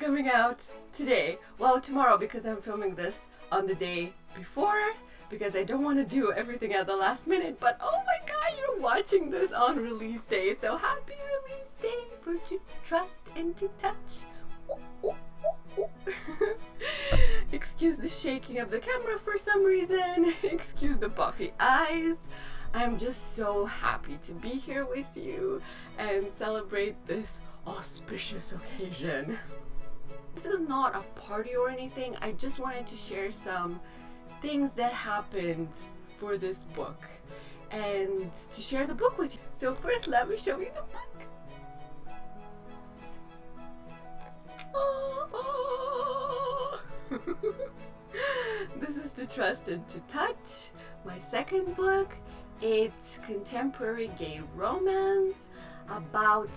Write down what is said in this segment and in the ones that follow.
coming out today. Well, tomorrow, because I'm filming this on the day before, because I don't want to do everything at the last minute. But oh my god, you're watching this on release day, so happy release day for To Trust and to Touch. Ooh, ooh, ooh, ooh. Excuse the shaking of the camera for some reason. Excuse the puffy eyes. I'm just so happy to be here with you and celebrate this auspicious occasion. This is not a party or anything. I just wanted to share some things that happened for this book and to share the book with you. So first, let me show you the book. Oh. This is To Trust and to Touch, my second book. It's contemporary gay romance about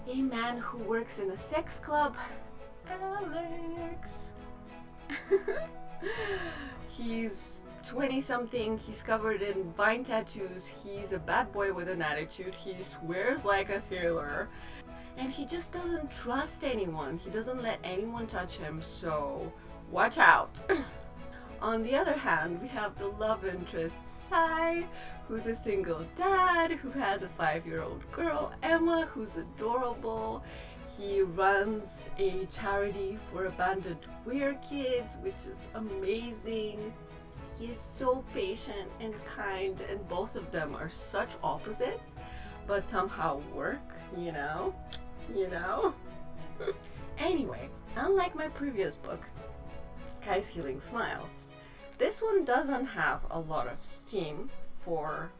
a man who works in a sex club, Alex. He's 20-something, he's covered in vine tattoos, he's a bad boy with an attitude, he swears like a sailor, and he just doesn't trust anyone. He doesn't let anyone touch him, so watch out. On the other hand, we have the love interest, Sai, who's a single dad, who has a 5-year-old girl, Emma, who's adorable. He runs a charity for abandoned queer kids, which is amazing. He is so patient and kind, and both of them are such opposites, but somehow work, you know? Anyway, unlike my previous book, Kai's Healing Smiles, this one doesn't have a lot of steam, for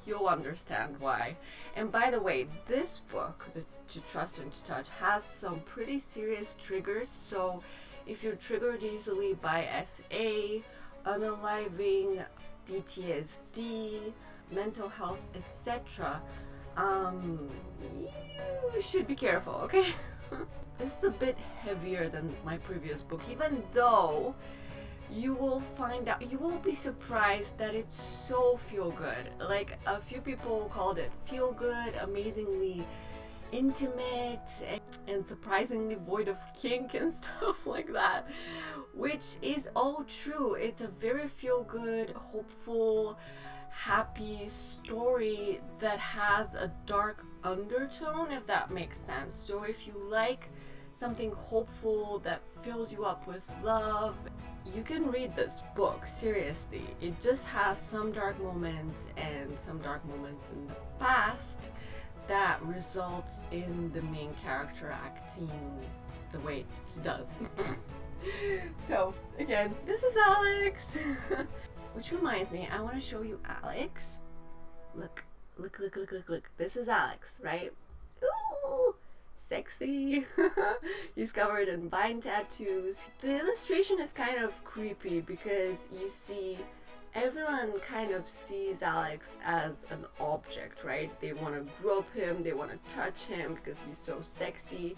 you'll understand why. And by the way, this book, the To Trust and to Touch, has some pretty serious triggers, so if you're triggered easily by SA, unaliving, PTSD, mental health, etc., you should be careful, okay? This is a bit heavier than my previous book, even though you will be surprised that it's so feel good. Like, a few people called it feel good, amazingly intimate, and surprisingly void of kink and stuff like that, which is all true. It's a very feel good, hopeful, happy story that has a dark undertone, if that makes sense. So if you like something hopeful that fills you up with love, you can read this book. Seriously, it just has some dark moments and some dark moments in the past that results in the main character acting the way he does. So again, this is Alex. Which reminds me, I want to show you Alex. Look. This is Alex, right? Ooh, sexy. He's covered in vine tattoos. The illustration is kind of creepy because you see everyone kind of sees Alex as an object, right? They want to grope him, they want to touch him because he's so sexy.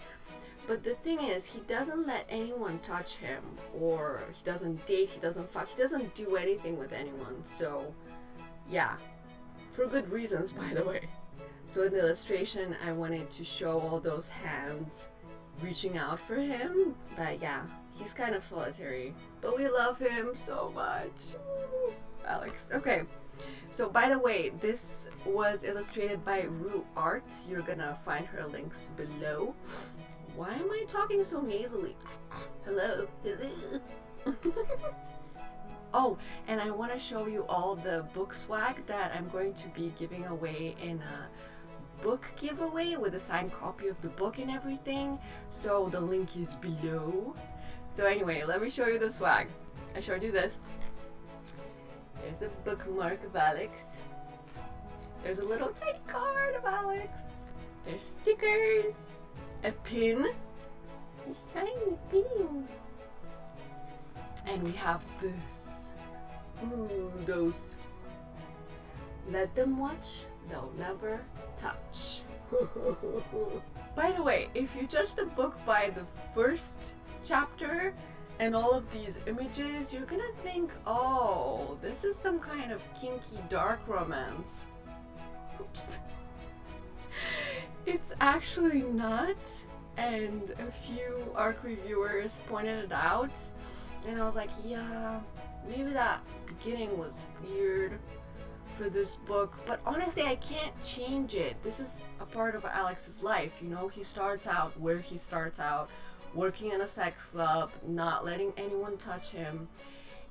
But the thing is, he doesn't let anyone touch him, or he doesn't date, he doesn't fuck, he doesn't do anything with anyone. So yeah, for good reasons, by the way. So in the illustration, I wanted to show all those hands reaching out for him, but yeah, he's kind of solitary, but we love him so much. Ooh, Alex. Okay, so by the way, this was illustrated by Ruart. You're gonna find her links below. Why am I talking so nasally? Hello. Oh, and I want to show you all the book swag that I'm going to be giving away in a book giveaway with a signed copy of the book and everything. So the link is below. So anyway, let me show you the swag. I showed you this. There's a bookmark of Alex. There's a little tiny card of Alex. There's stickers. A pin. A shiny pin. And we have this. Ooh, those. Let them watch, they'll never touch. By the way, if you judge the book by the first chapter and all of these images, you're gonna think, oh, this is some kind of kinky dark romance. Oops. It's actually not, and a few ARC reviewers pointed it out, and I was like, yeah, maybe that beginning was weird for this book, but honestly I can't change it. This is a part of Alex's life, you know. He starts out where he starts out, working in a sex club, not letting anyone touch him,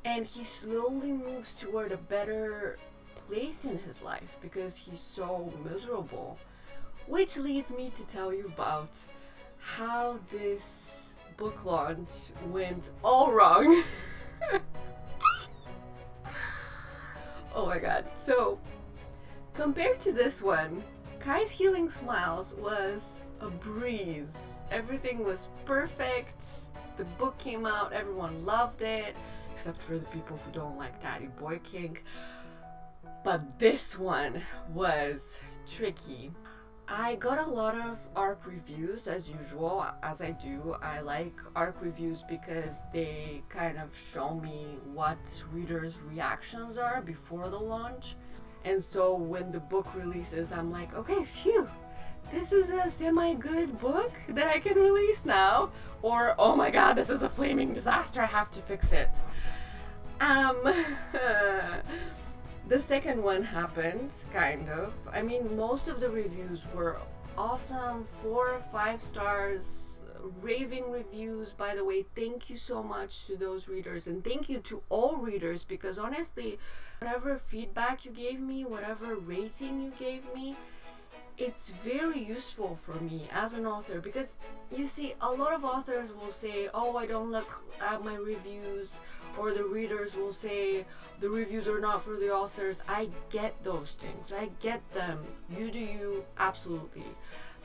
and he slowly moves toward a better place in his life because he's so miserable. Which leads me to tell you about how this book launch went all wrong. Oh my god. So, compared to this one, Kai's Healing Smiles was a breeze. Everything was perfect. The book came out, everyone loved it, except for the people who don't like Daddy Boy King. But this one was tricky. I got a lot of ARC reviews as usual, as I do. I like ARC reviews because they kind of show me what readers' reactions are before the launch. And so when the book releases, I'm like, okay, phew, this is a semi-good book that I can release now. Or, oh my god, this is a flaming disaster, I have to fix it. The second one happened, kind of. I mean, most of the reviews were awesome, 4 or 5 stars, raving reviews. By the way, thank you so much to those readers, and thank you to all readers, because honestly, whatever feedback you gave me, whatever rating you gave me, it's very useful for me as an author, because you see, a lot of authors will say, oh, I don't look at my reviews, or the readers will say the reviews are not for the authors. I get those things, I get them. You do you, absolutely.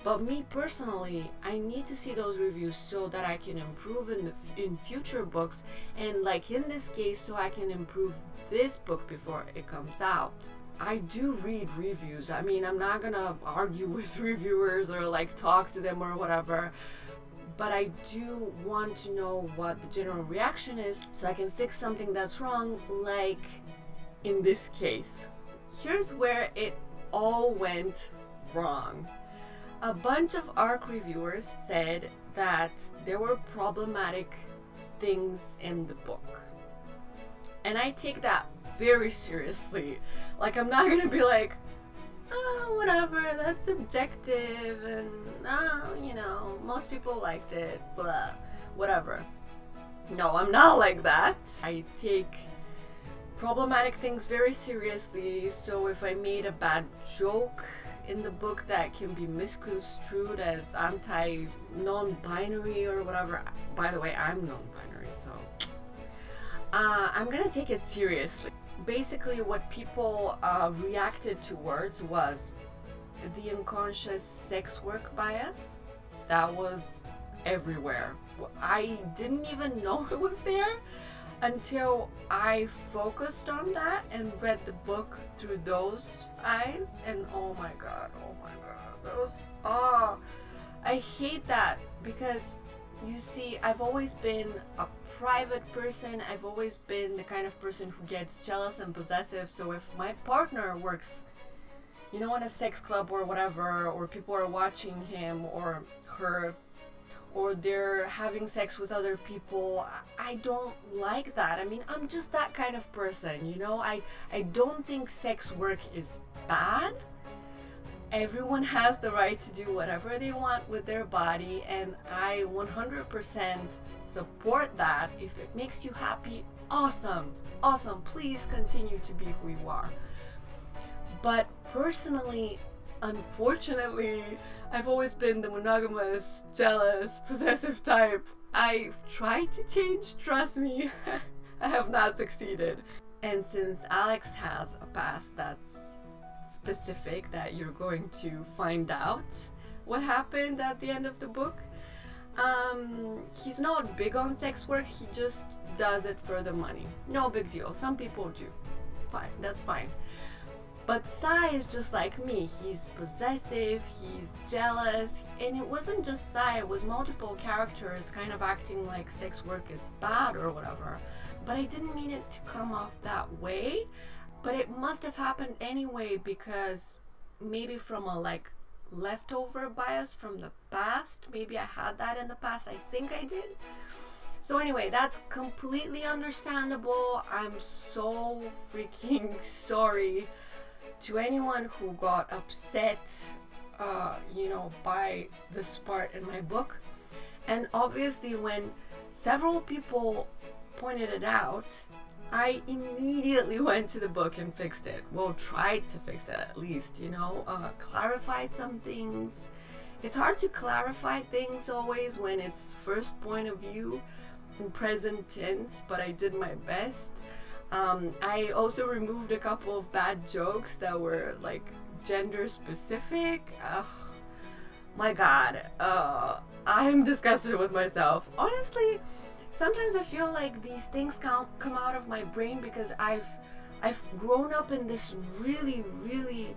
But me personally, I need to see those reviews so that I can improve in future books, and like in this case, so I can improve this book before it comes out. I do read reviews. I mean, I'm not gonna argue with reviewers or like talk to them or whatever, but I do want to know what the general reaction is so I can fix something that's wrong, like in this case. Here's where it all went wrong. A bunch of ARC reviewers said that there were problematic things in the book. And I take that very seriously. Like, I'm not gonna be like, oh, whatever, that's subjective, and you know, most people liked it, blah, whatever. No, I'm not like that. I take problematic things very seriously, so if I made a bad joke in the book that can be misconstrued as non-binary or whatever, by the way, I'm non-binary, so I'm gonna take it seriously. Basically, what people reacted towards was the unconscious sex work bias that was everywhere. I didn't even know it was there until I focused on that and read the book through those eyes, and oh my god, those, I hate that, because you see, I've always been a private person. I've always been the kind of person who gets jealous and possessive. So if my partner works, you know, in a sex club or whatever, or people are watching him or her, or they're having sex with other people, I don't like that. I mean, I'm just that kind of person, you know? I don't think sex work is bad. Everyone has the right to do whatever they want with their body, and I 100% support that. If it makes you happy, awesome, please continue to be who you are. But personally, unfortunately, I've always been the monogamous, jealous, possessive type. I've tried to change, trust me. I have not succeeded. And since Alex has a past that's specific, that you're going to find out what happened at the end of the book, he's not big on sex work, he just does it for the money. No big deal, some people do. Fine, that's fine. But Sai is just like me. He's possessive, he's jealous, and it wasn't just Sai, it was multiple characters kind of acting like sex work is bad or whatever. But I didn't mean it to come off that way. But it must have happened anyway, because maybe from a like leftover bias from the past. Maybe I had that in the past. I think I did. So anyway, that's completely understandable. I'm so freaking sorry to anyone who got upset, by this part in my book. And obviously, when several people pointed it out, I immediately went to the book and fixed it. Well, tried to fix it at least, clarified some things. It's hard to clarify things always when it's first point of view in present tense, but I did my best. I also removed a couple of bad jokes that were like gender specific. My God, I'm disgusted with myself. Honestly, sometimes I feel like these things come out of my brain because I've grown up in this really, really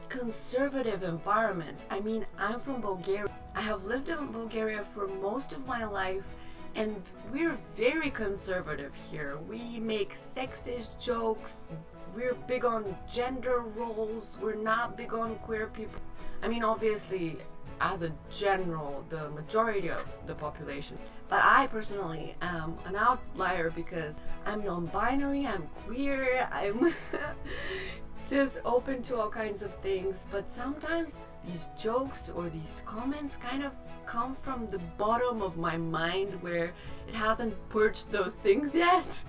conservative environment. I mean, I'm from Bulgaria. I have lived in Bulgaria for most of my life, and we're very conservative here. We make sexist jokes. We're big on gender roles. We're not big on queer people. I mean, obviously, as a general, the majority of the population. But I personally am an outlier because I'm non-binary, I'm queer, I'm just open to all kinds of things. But sometimes these jokes or these comments kind of come from the bottom of my mind where it hasn't purged those things yet.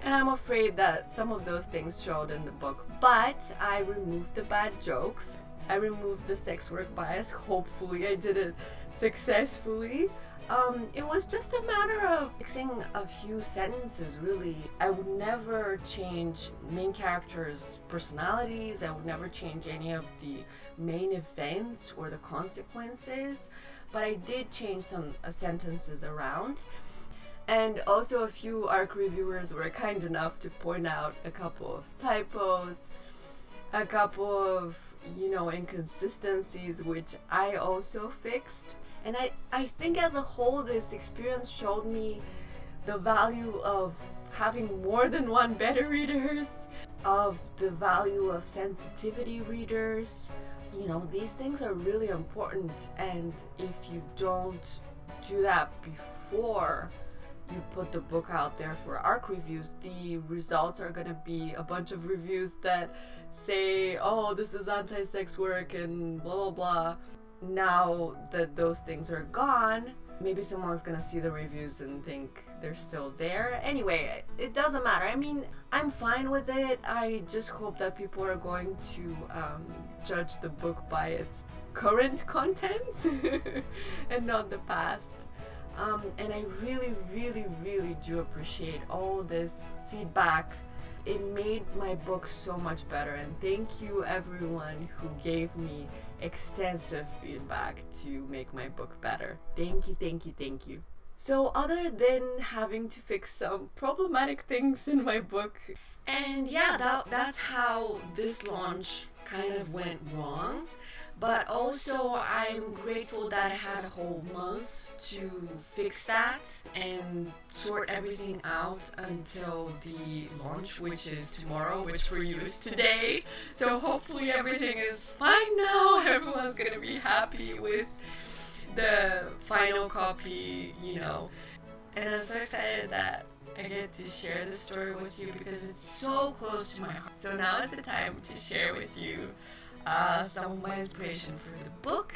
And I'm afraid that some of those things showed in the book. But I removed the bad jokes. I removed the sex work bias. Hopefully I did it successfully. It was just a matter of fixing a few sentences, really. I would never change main characters' personalities. I would never change any of the main events or the consequences. But I did change some sentences around. And also a few ARC reviewers were kind enough to point out a couple of typos, a couple of inconsistencies, which I also fixed. And I think as a whole, this experience showed me the value of having more than one beta readers, of the value of sensitivity readers. These things are really important, and if you don't do that before you put the book out there for ARC reviews, the results are going to be a bunch of reviews that say, oh, this is anti-sex work and blah blah blah. Now that those things are gone, maybe someone's gonna see the reviews and think they're still there. Anyway, it doesn't matter. I mean, I'm fine with it. I just hope that people are going to judge the book by its current contents and not the past. And I really, really, really do appreciate all this feedback. It made my book so much better, and thank you everyone who gave me extensive feedback to make my book better. Thank you, thank you, thank you. So other than having to fix some problematic things in my book, and yeah, that's how this launch kind of went wrong. But also I'm grateful that I had a whole month to fix that and sort everything out until the launch, which is tomorrow, which for you is today. So hopefully everything is fine now. Everyone's gonna be happy with the final copy, And I'm so excited that I get to share the story with you because it's so close to my heart. So now is the time to share with you some of my inspiration for the book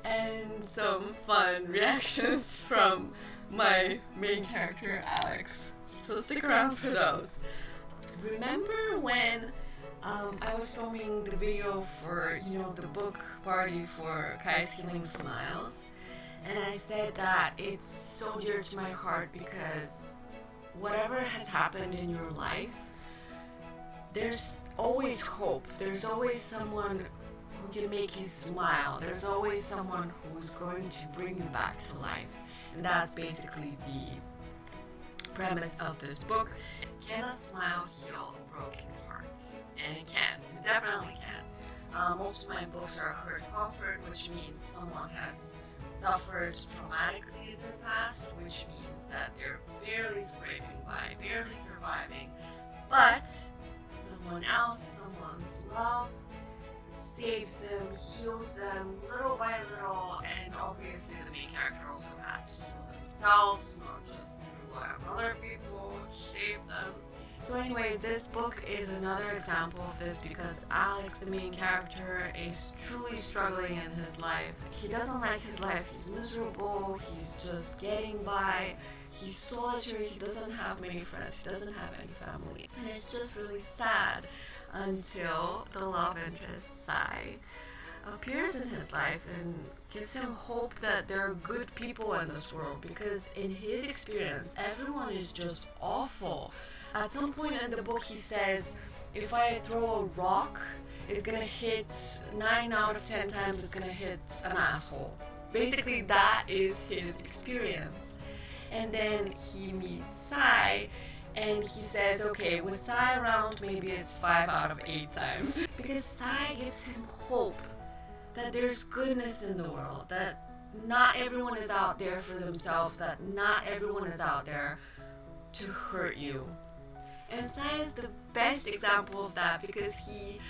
and some fun reactions from my main character, Alex. So stick around for those. Remember when I was filming the video for, the book party for Kai's Healing Smiles, and I said that it's so dear to my heart because whatever has happened in your life, there's always hope. There's always someone who can make you smile. There's always someone who's going to bring you back to life. And that's basically the premise of this book. Can a smile heal a broken heart? And it can. It definitely can. Most of my books are hurt comfort, which means someone has suffered traumatically in their past, which means that they're barely scraping by, barely surviving. But someone else, someone's love, saves them, heals them little by little, and obviously the main character also has to heal themselves, not just rely on other people, save them. So anyway, this book is another example of this because Alex, the main character, is truly struggling in his life. He doesn't like his life, he's miserable, he's just getting by, he's solitary, he doesn't have many friends, he doesn't have any family. And it's just really sad until the love interest, Sai, appears in his life and gives him hope that there are good people in this world, because in his experience, everyone is just awful. At some point in the book, he says, if I throw a rock, it's gonna hit 9 out of 10 times, it's gonna hit an asshole. Basically, that is his experience. And then he meets Sai, and he says, okay, with Sai around, maybe it's 5 out of 8 times. Because Sai gives him hope that there's goodness in the world, that not everyone is out there for themselves, that not everyone is out there to hurt you. And Sai is the best example of that because he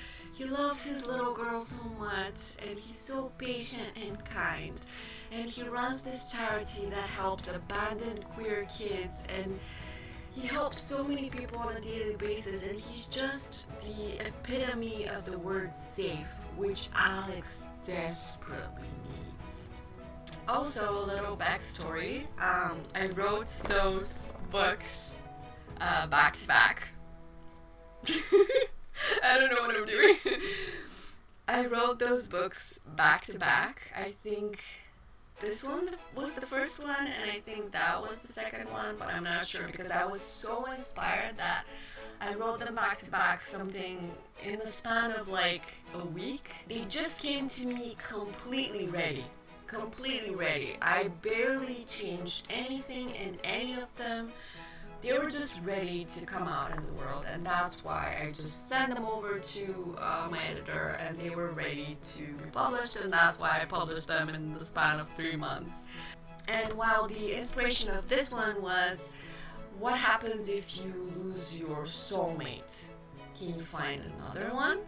loves his little girl so much, and he's so patient and kind. And he runs this charity that helps abandoned queer kids, and he helps so many people on a daily basis, and he's just the epitome of the word safe, which Alex desperately needs. Also, a little backstory. I wrote those books back to back. I don't know what I'm doing. I wrote those books back to back. I think this one was the first one, and I think that was the second one, but I'm not sure because I was so inspired that I wrote them back to back, something in the span of like a week. They just came to me completely ready. Completely ready. I barely changed anything in any of them. They were just ready to come out in the world, and that's why I just sent them over to my editor, and they were ready to be published, and that's why I published them in the span of 3 months. And while the inspiration of this one was, what happens if you lose your soulmate? Can you find another one?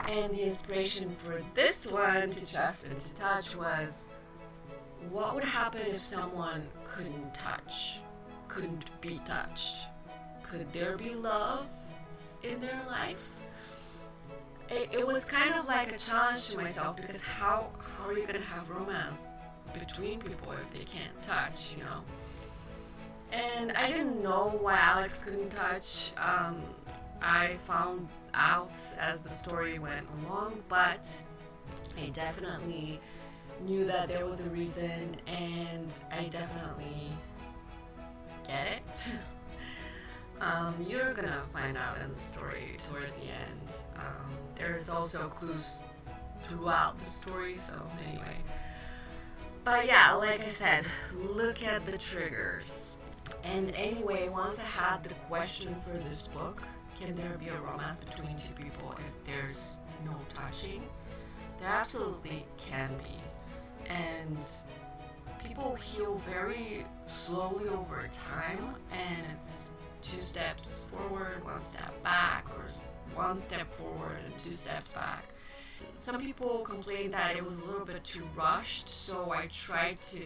And the inspiration for this one, To Trust and to Touch, was, what would happen if someone couldn't touch? Couldn't be touched? Could there be love in their life? It was kind of like a challenge to myself, because how are you gonna have romance between people if they can't touch, you know? And I didn't know why Alex couldn't touch. I found out as the story went along, but I definitely knew that there was a reason, and I definitely get it. You're gonna find out in the story toward the end. There's also clues throughout the story, so anyway. But yeah, like I said, look at the triggers. And anyway, once I had the question for this book, can there be a romance between two people if there's no touching? There absolutely can be. And people heal very slowly over time, and it's 2 steps forward, 1 step back, or 1 step forward and 2 steps back. Some people complain that it was a little bit too rushed, so I tried to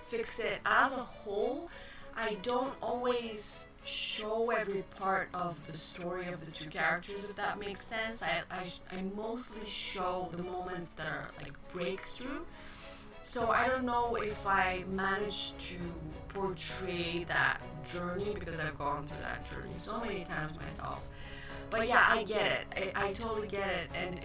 fix it. As a whole, I don't always show every part of the story of the 2 characters, if that makes sense. I mostly show the moments that are like breakthrough. So I don't know if I managed to portray that journey, because I've gone through that journey so many times myself. But yeah, I get it. I totally get it. And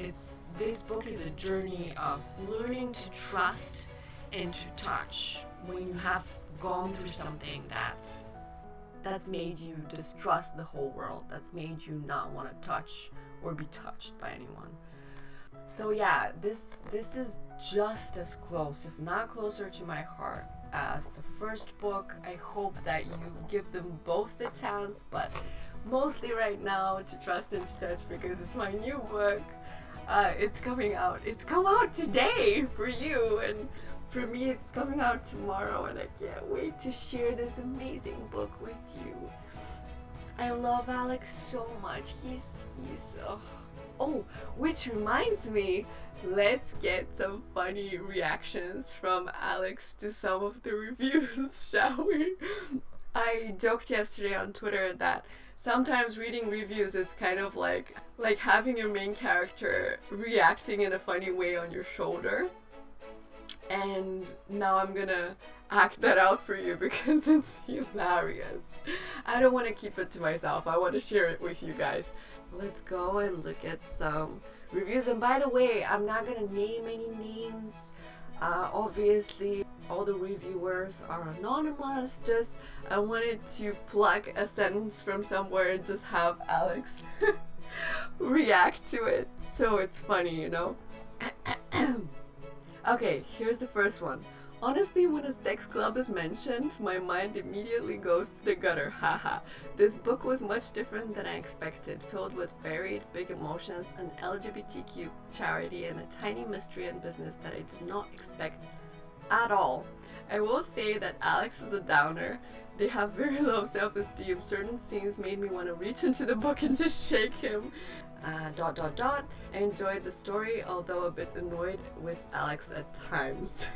this book is a journey of learning to trust and to touch when you have gone through something that's made you distrust the whole world, that's made you not want to touch or be touched by anyone. So yeah, this is just as close, if not closer, to my heart as the first book. I hope that you give them both a chance, but mostly right now To Trust and to Touch, because it's my new book. It's coming out. It's come out today for you, and for me it's coming out tomorrow, and I can't wait to share this amazing book with you. I love Alex so much. Oh, which reminds me, let's get some funny reactions from Alex to some of the reviews, shall we? I joked yesterday on Twitter that sometimes reading reviews, it's kind of like having your main character reacting in a funny way on your shoulder. And now I'm gonna act that out for you because it's hilarious. I don't want to keep it to myself. I want to share it with you guys. Let's go and look at some reviews. And by the way, I'm not gonna name any names. Obviously, all the reviewers are anonymous. Just I wanted to pluck a sentence from somewhere and just have Alex react to it, so it's funny, you know. Okay, here's the first one. Honestly, when a sex club is mentioned, my mind immediately goes to the gutter. Haha. This book was much different than I expected, filled with varied, big emotions, an LGBTQ charity, and a tiny mystery and business that I did not expect at all. I will say that Alex is a downer. They have very low self-esteem. Certain scenes made me want to reach into the book and just shake him. I enjoyed the story, although a bit annoyed with Alex at times.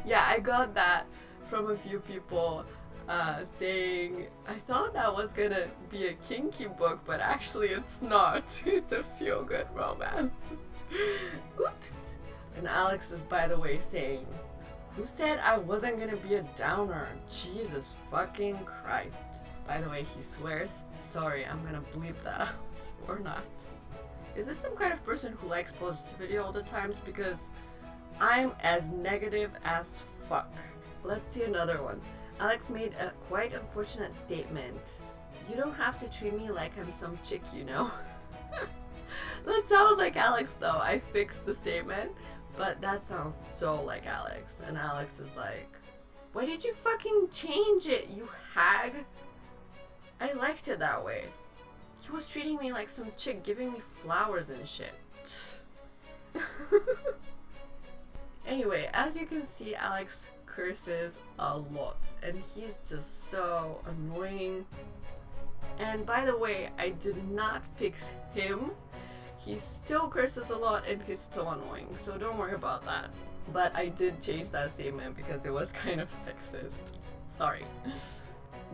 Yeah, I got that from a few people saying I thought that was gonna be a kinky book, but actually it's not. It's a feel-good romance. Oops. And Alex is, by the way, saying, who said I wasn't gonna be a downer? Jesus fucking Christ. By the way, he swears. Sorry, I'm gonna bleep that out. Or not. Is this some kind of person who likes positivity all the times? Because I'm as negative as fuck. Let's see another one. Alex made a quite unfortunate statement. You don't have to treat me like I'm some chick, you know? That sounds like Alex though. I fixed the statement, but that sounds so like Alex. And Alex is like, why did you fucking change it, you hag? I liked it that way. He was treating me like some chick, giving me flowers and shit. Anyway, as you can see, Alex curses a lot, and he's just so annoying. And by the way, I did not fix him. He still curses a lot and he's still annoying, so don't worry about that. But I did change that statement because it was kind of sexist. Sorry.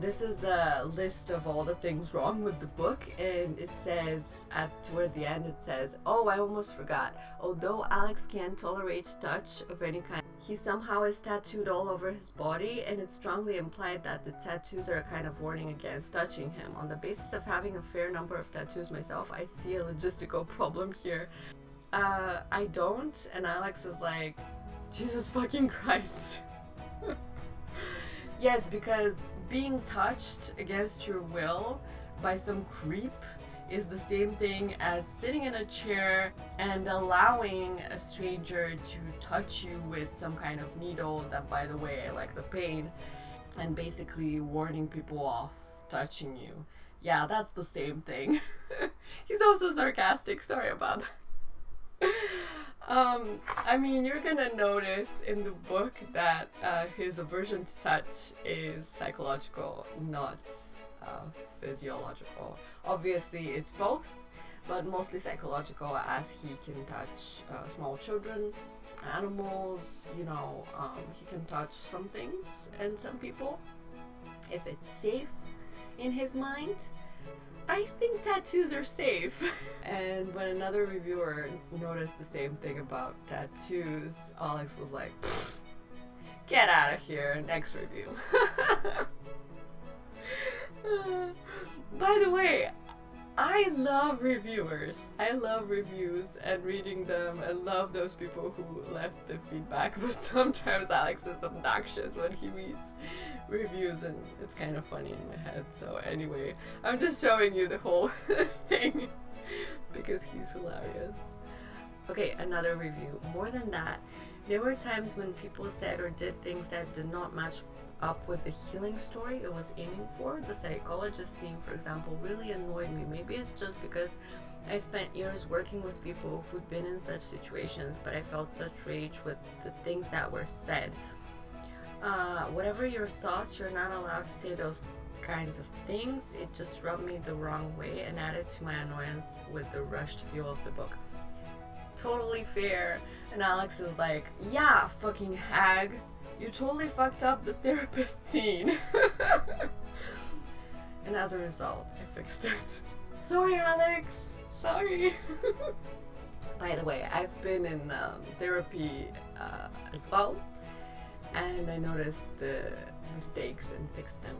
This is a list of all the things wrong with the book, and it says, toward the end it says, oh, I almost forgot. Although Alex can't tolerate touch of any kind, he somehow is tattooed all over his body, and it's strongly implied that the tattoos are a kind of warning against touching him. On the basis of having a fair number of tattoos myself, I see a logistical problem here. I don't, and Alex is like, Jesus fucking Christ. Yes, because being touched against your will by some creep is the same thing as sitting in a chair and allowing a stranger to touch you with some kind of needle that, by the way, I like the pain, and basically warning people off touching you. Yeah, that's the same thing. He's also sarcastic, sorry about that. I mean, you're gonna notice in the book that his aversion to touch is psychological, not physiological. Obviously, it's both, but mostly psychological, as he can touch small children, animals, you know, he can touch some things and some people if it's safe in his mind. I think tattoos are safe. And when another reviewer noticed the same thing about tattoos, Alex was like, get out of here, next review. By the way, I love reviewers. I love reviews and reading them, and love those people who left the feedback, but sometimes Alex is obnoxious when he reads reviews and it's kind of funny in my head. So anyway, I'm just showing you the whole thing because he's hilarious. Okay, another review. More than that, there were times when people said or did things that did not match up with the healing story it was aiming for. The psychologist scene, for example, really annoyed me. Maybe it's just because I spent years working with people who'd been in such situations, but I felt such rage with the things that were said. Whatever your thoughts, you're not allowed to say those kinds of things. It just rubbed me the wrong way and added to my annoyance with the rushed feel of the book. Totally fair. And Alex is like, yeah, fucking hag, you totally fucked up the therapist scene. And as a result, I fixed it. Sorry, Alex. Sorry. By the way, I've been in therapy as well, and I noticed the mistakes and fixed them.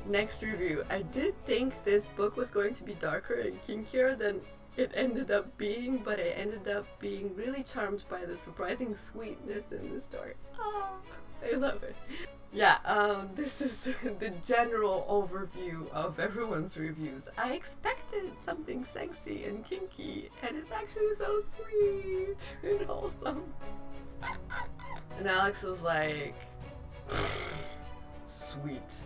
Next review. I did think this book was going to be darker and kinkier than it ended up being, but I ended up being really charmed by the surprising sweetness in the story. Oh, I love it. Yeah, this is the general overview of everyone's reviews. I expected something sexy and kinky, and it's actually so sweet and wholesome. And Alex was like, sweet.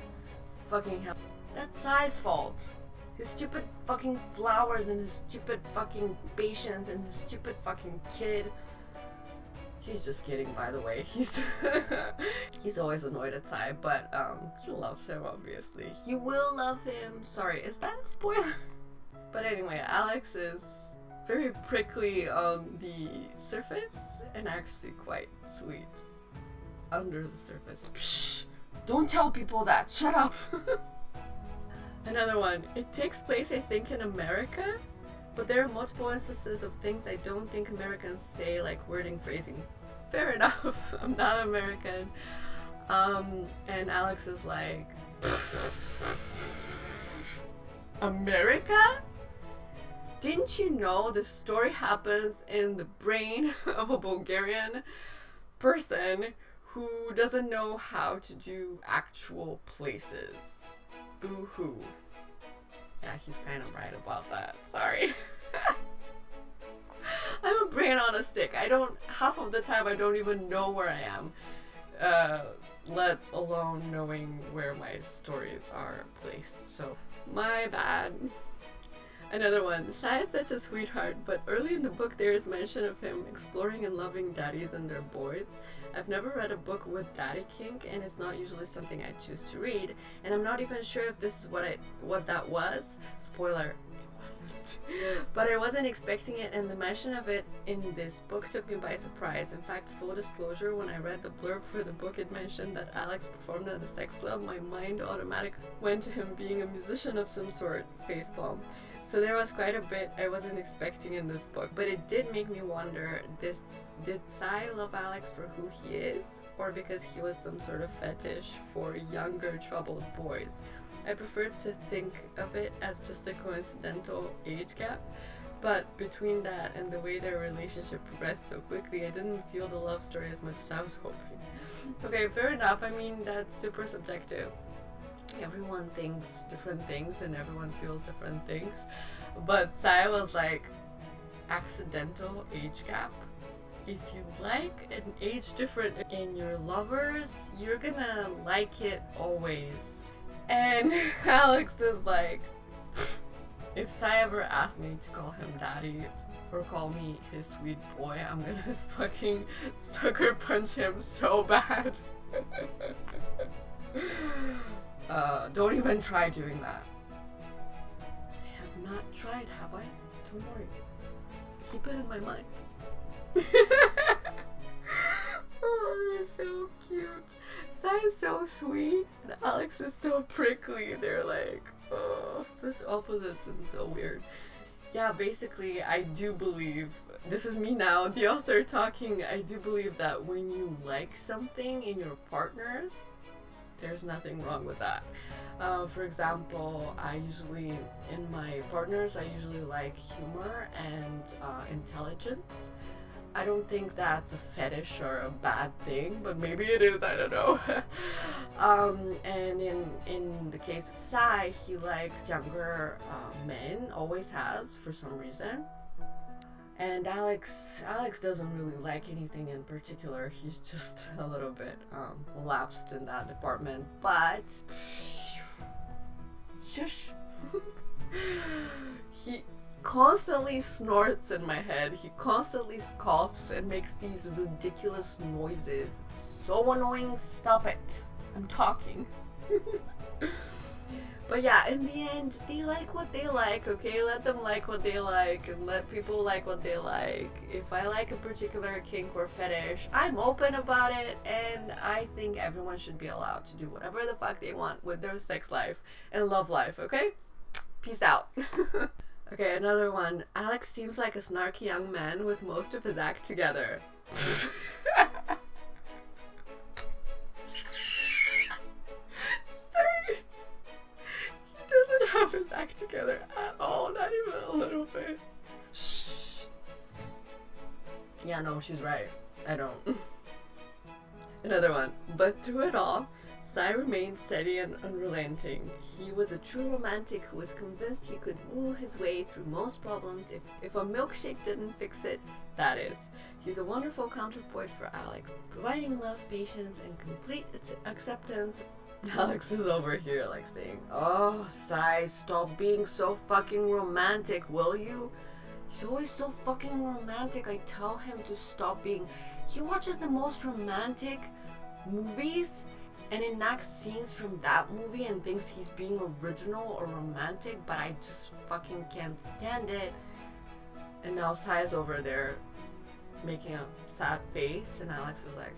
Fucking hell. That's Sai's fault. His stupid fucking flowers and his stupid fucking patience and his stupid fucking kid. He's just kidding, by the way. He's always annoyed at Sai, but he loves him, obviously. He will love him. Sorry, is that a spoiler? But anyway, Alex is very prickly on the surface and actually quite sweet under the surface. Psh, don't tell people that. Shut up. Another one. It takes place, I think, in America, but there are multiple instances of things I don't think Americans say, like wording, phrasing. Fair enough. I'm not American. And Alex is like, America? Didn't you know the story happens in the brain of a Bulgarian person who doesn't know how to do actual places? Boo-hoo. Yeah, he's kind of right about that. Sorry. I'm a brain on a stick. Half of the time I don't even know where I am, let alone knowing where my stories are placed. So, my bad. Another one. Sai is such a sweetheart, but early in the book there is mention of him exploring and loving daddies and their boys. I've never read a book with daddy kink, and it's not usually something I choose to read, and I'm not even sure if this is what that was. Spoiler, it wasn't. But I wasn't expecting it, and the mention of it in this book took me by surprise. In fact, full disclosure, when I read the blurb for the book, it mentioned that Alex performed at a sex club. My mind automatically went to him being a musician of some sort. Facepalm. So there was quite a bit I wasn't expecting in this book, but it did make me wonder, did Sai love Alex for who he is, or because he was some sort of fetish for younger troubled boys? I prefer to think of it as just a coincidental age gap, but between that and the way their relationship progressed so quickly, I didn't feel the love story as much as I was hoping. Okay, fair enough. I mean, that's super subjective. Everyone thinks different things and everyone feels different things, but Sai was like, accidental age gap. If you like an age difference in your lovers, you're gonna like it always. And Alex is like, if Sai ever asked me to call him daddy or call me his sweet boy, I'm gonna fucking sucker punch him so bad. Don't even try doing that. I have not tried, have I? Don't worry. Keep it in my mind. Oh, they're so cute. Sai is so sweet, and Alex is so prickly. They're like, oh, such opposites and so weird. Yeah, basically, I do believe, this is me now, the author talking, I do believe that when you like something in your partners, there's nothing wrong with that. For example, in my partners, I usually like humor and intelligence. I don't think that's a fetish or a bad thing, but maybe it is, I don't know. And in the case of Sai, he likes younger men, always has, for some reason. And Alex doesn't really like anything in particular. He's just a little bit lapsed in that department. But shush. He constantly snorts in my head. He constantly coughs and makes these ridiculous noises. So annoying. Stop it. I'm talking. But yeah, in the end, they like what they like, okay? Let them like what they like and let people like what they like. If I like a particular kink or fetish, I'm open about it, and I think everyone should be allowed to do whatever the fuck they want with their sex life and love life, okay? Peace out. Okay, another one. Alex seems like a snarky young man with most of his act together. Sorry. He doesn't have his act together at all, not even a little bit. Shh. Yeah, no, she's right. I don't. Another one. But through it all, Sai remained steady and unrelenting. He was a true romantic who was convinced he could woo his way through most problems if a milkshake didn't fix it, that is. He's a wonderful counterpoint for Alex, providing love, patience, and complete acceptance. Alex is over here like saying, "Oh, Sai, stop being so fucking romantic, will you? He's always so fucking romantic. I tell him to stop being..." He watches the most romantic movies and enacts scenes from that movie and thinks he's being original or romantic, but I just fucking can't stand it. And now Sai's over there making a sad face, and Alex is like,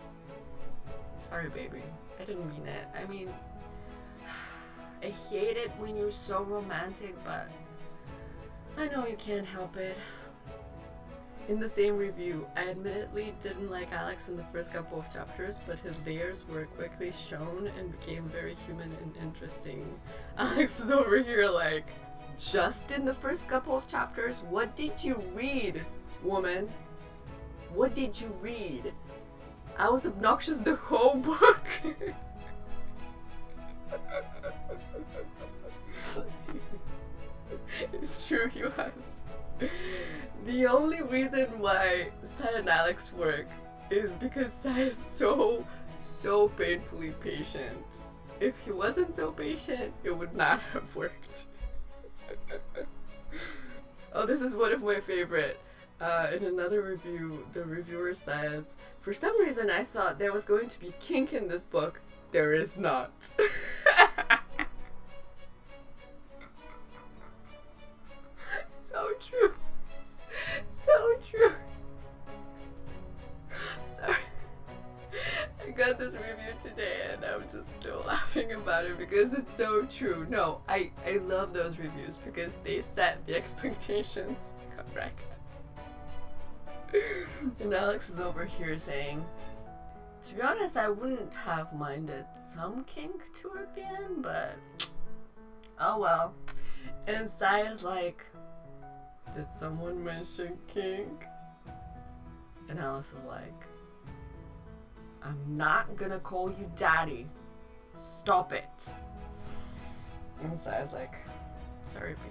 "Sorry, baby. I didn't mean it. I mean, I hate it when you're so romantic, but I know you can't help it." In the same review, I admittedly didn't like Alex in the first couple of chapters, but his layers were quickly shown and became very human and interesting. Alex is over here like, just in the first couple of chapters? What did you read, woman? What did you read? I was obnoxious the whole book. It's true, he was. The only reason why Sai and Alex work is because Sai is so painfully patient. If he wasn't so patient, it would not have worked. Oh, this is one of my favorite. In another review, the reviewer says, "For some reason I thought there was going to be kink in this book. There is not." So true. So true. Sorry. I got this review today and I'm just still laughing about it because it's so true. No, I love those reviews because they set the expectations correct. And Alex is over here saying, "To be honest, I wouldn't have minded some kink toward the end, but oh well." And Sai is like, "Did someone mention kink?" And Alice is like, "I'm not gonna call you daddy. Stop it." And Sai's like, "Sorry, baby."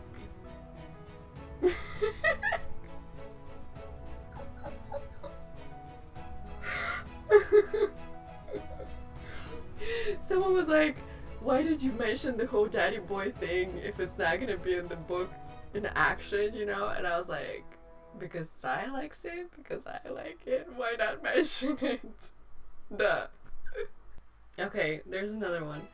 Someone was like, "Why did you mention the whole daddy boy thing if it's not gonna be in the book in action, you know?" And I was like, because Sai likes it, because I like it, why not mention it? Duh. Okay, there's another one.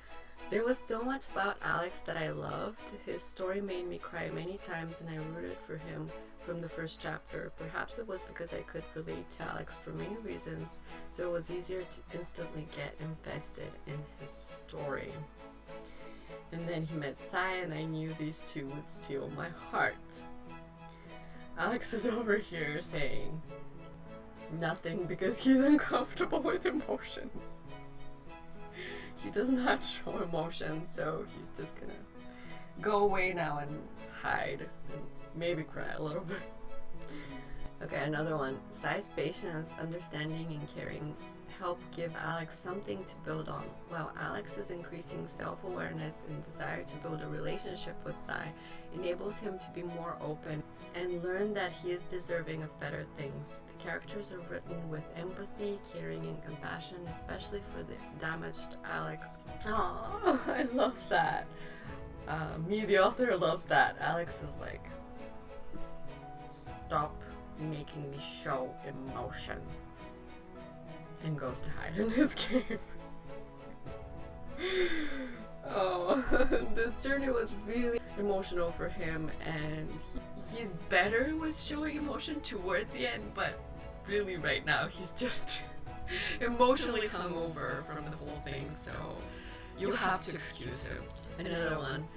"There was so much about Alex that I loved. His story made me cry many times and I rooted for him from the first chapter. Perhaps it was because I could relate to Alex for many reasons, so it was easier to instantly get invested in his story. And then he met Sai and I knew these two would steal my heart." Alex is over here saying nothing because he's uncomfortable with emotions. He does not show emotions, so he's just gonna go away now and hide and maybe cry a little bit. Okay, another one. Sai's patience, understanding, and caring help give Alex something to build on, while Alex's increasing self-awareness and desire to build a relationship with Sai enables him to be more open and learn that he is deserving of better things. The characters are written with empathy, caring, and compassion, especially for the damaged Alex. Oh, I love that. Me, the author, loves that. Alex is like, "Stop making me show emotion," and goes to hide in his cave. Oh. So this journey was really emotional for him, and he's better with showing emotion toward the end, but really right now he's just emotionally hungover from the whole thing, so you have to excuse him. Another one.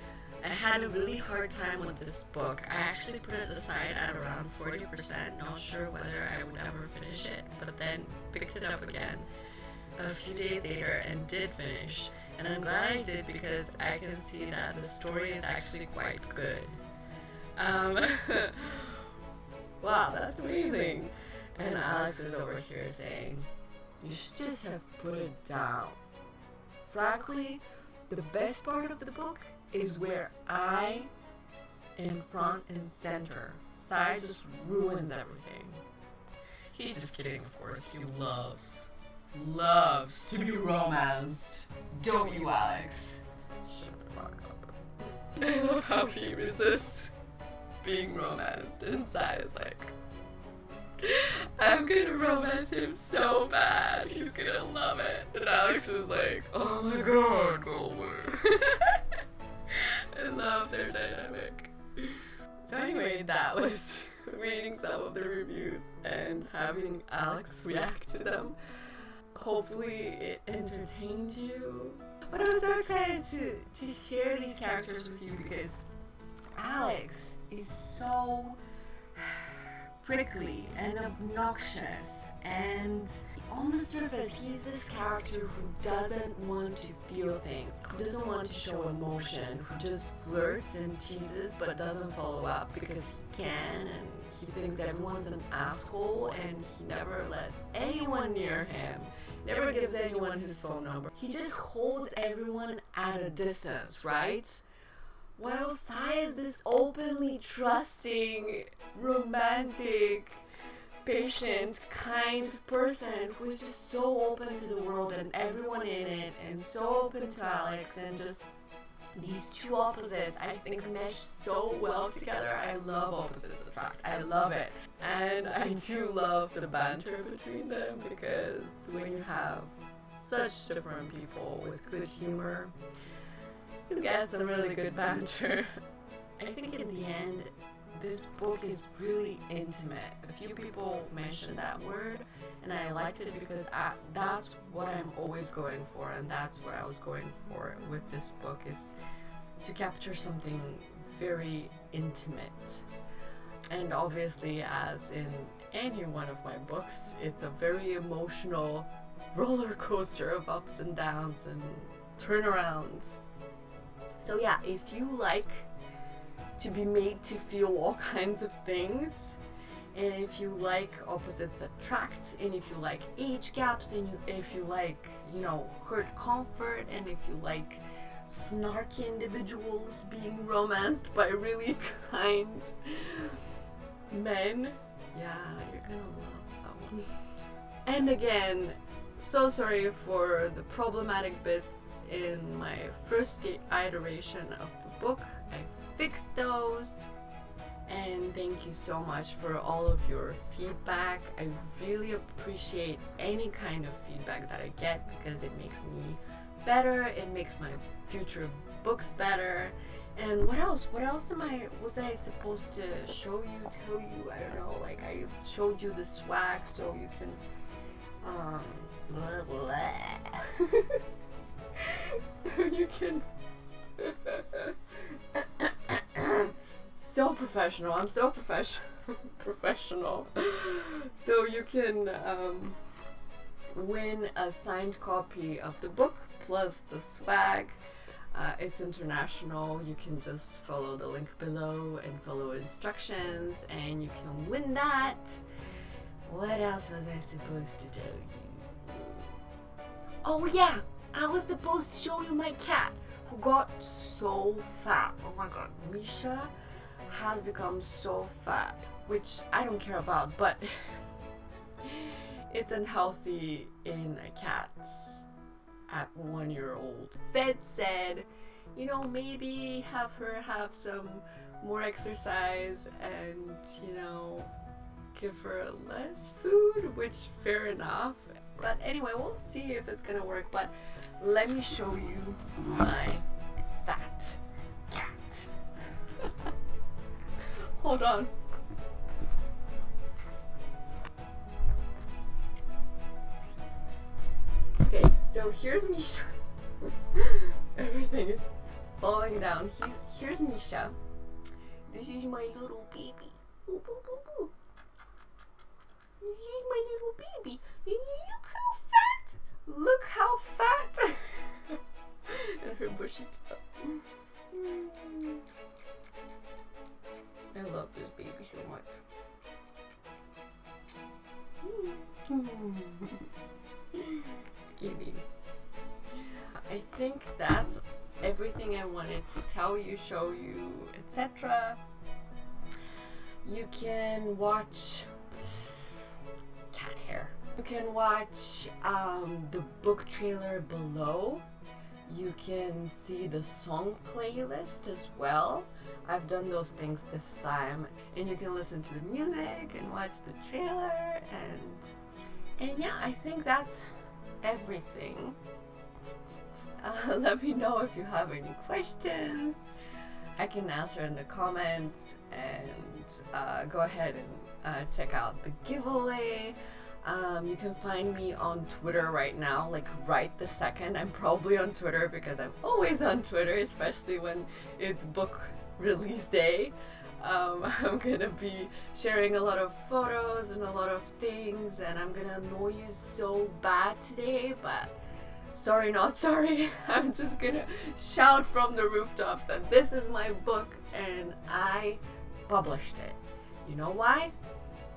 I had a really hard time with this book. I actually put it aside at around 40%, not sure whether I would ever finish it, but then picked it up again a few days later and did finish. And I'm glad I did because I can see that the story is actually quite good. Wow, that's amazing. And Alex is over here saying, you should just have put it down. Frankly, the best part of the book is where I am front and center. Sai just ruins everything. He's just kidding, of course. He loves to be romanced. Don't you, Alex? Shut the fuck up. I love how he resists being romanced, and Sai is like, I'm gonna romance him so bad. He's gonna love it. And Alex is like, oh my god, go away. I love their dynamic. So anyway, that was reading some of the reviews and having Alex react to them. Hopefully it entertained you. But I'm so excited to share these characters with you because Alex is so prickly and obnoxious, and on the surface he's this character who doesn't want to feel things, who doesn't want to show emotion, who just flirts and teases but doesn't follow up because he can, and he thinks everyone's an asshole, and he never lets anyone near him, never gives anyone his phone number. He just holds everyone at a distance, right? While Sai is this openly trusting, romantic, patient, kind person who is just so open to the world and everyone in it, and so open to Alex, and just these two opposites I think mesh so well together. I love opposites attract. I love it. And I do love the banter between them, because when you have such different people with good humor, you get some really good banter. I think in the end, this book is really intimate. A few people mentioned that word, and I liked it because that's what I'm always going for, and that's what I was going for with this book, is to capture something very intimate. And obviously, as in any one of my books, it's a very emotional roller coaster of ups and downs and turnarounds. So yeah, if you like to be made to feel all kinds of things, and if you like opposites attract, and if you like age gaps, and if you like, hurt comfort, and if you like snarky individuals being romanced by really kind men, yeah, you're gonna love that one. And again, so sorry for the problematic bits in my first iteration of the book. I fixed those, and thank you so much for all of your feedback. I really appreciate any kind of feedback that I get, because it makes me better, it makes my future books better. And what else was I supposed to show you, tell you? I don't know, like I showed you the swag so you can blah, blah. So you can so professional. I'm so professional. So you can win a signed copy of the book plus the swag. It's international. You can just follow the link below and follow instructions, and you can win that. What else was I supposed to tell you? Oh yeah, I was supposed to show you my cat, who got so fat. Oh my god, Misha has become so fat, which I don't care about, but it's unhealthy in a cat at 1 year old. Vet said, maybe have her have some more exercise and, give her less food, which fair enough. But anyway, we'll see if it's gonna work. But let me show you my fat Hold on. Okay, so here's Misha. Everything is falling down. Here's Misha. This is my little baby. Ooh, boo, boo, boo. This is my little baby. And look how fat. Look how fat. And her bushy tail. I love this baby so much. Okay, baby. I think that's everything I wanted to tell you, show you, etc. You can watch cat hair. You can watch the book trailer below. You can see the song playlist as well. I've done those things this time, and you can listen to the music and watch the trailer, and yeah, I think that's everything. Let me know if you have any questions. I can answer in the comments, and go ahead and check out the giveaway. You can find me on Twitter right now, like right this second. I'm probably on Twitter because I'm always on Twitter, especially when it's book release day. I'm gonna be sharing a lot of photos and a lot of things, and I'm gonna annoy you so bad today, but sorry not sorry. I'm just gonna shout from the rooftops that this is my book and I published it. You know why?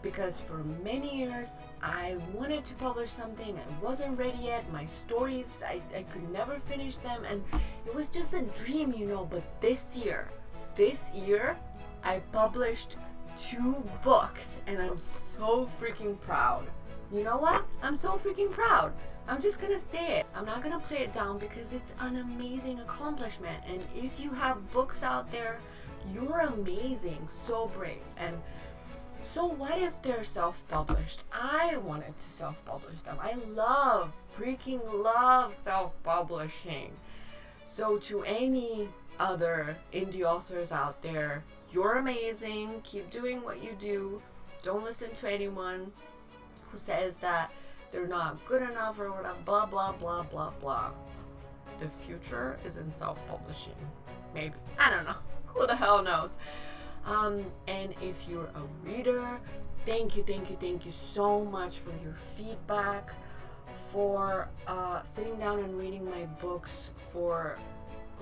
Because for many years I wanted to publish something, I wasn't ready yet, my stories, I could never finish them, and it was just a dream, you know. But this year I published 2 books, and I'm so freaking proud. You know what? I'm so freaking proud. I'm just gonna say it. I'm not gonna play it down because it's an amazing accomplishment, and if you have books out there, you're amazing, so brave. And so what if they're self-published? I wanted to self-publish them. I freaking love self-publishing. So to any other indie authors out there, you're amazing. Keep doing what you do. Don't listen to anyone who says that they're not good enough or whatever, blah, blah, blah, blah, blah. The future is in self-publishing. Maybe. I don't know. Who the hell knows? And if you're a reader, thank you so much for your feedback, for sitting down and reading my books, for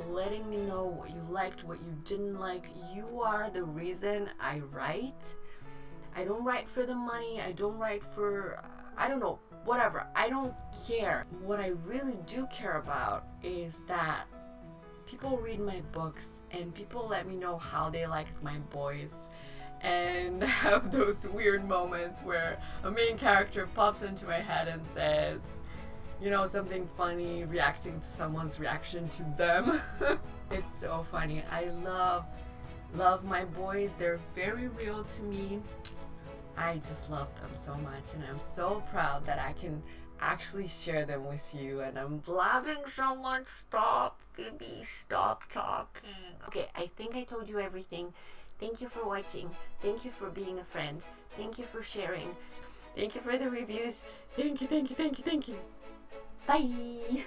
letting me know what you liked, what you didn't like. You are the reason I write. I don't write for the money. I don't write for, I don't know, whatever. I don't care. What I really do care about is that people read my books and people let me know how they liked my voice, and have those weird moments where a main character pops into my head and says, you know, something funny, reacting to someone's reaction to them. It's so funny. I love my boys. They're very real to me. I just love them so much, and I'm so proud that I can actually share them with you. And I'm blabbing so much. Stop, baby, stop talking. Okay, I think I told you everything. Thank you for watching. Thank you for being a friend. Thank you for sharing. Thank you for the reviews. Thank you. Bye.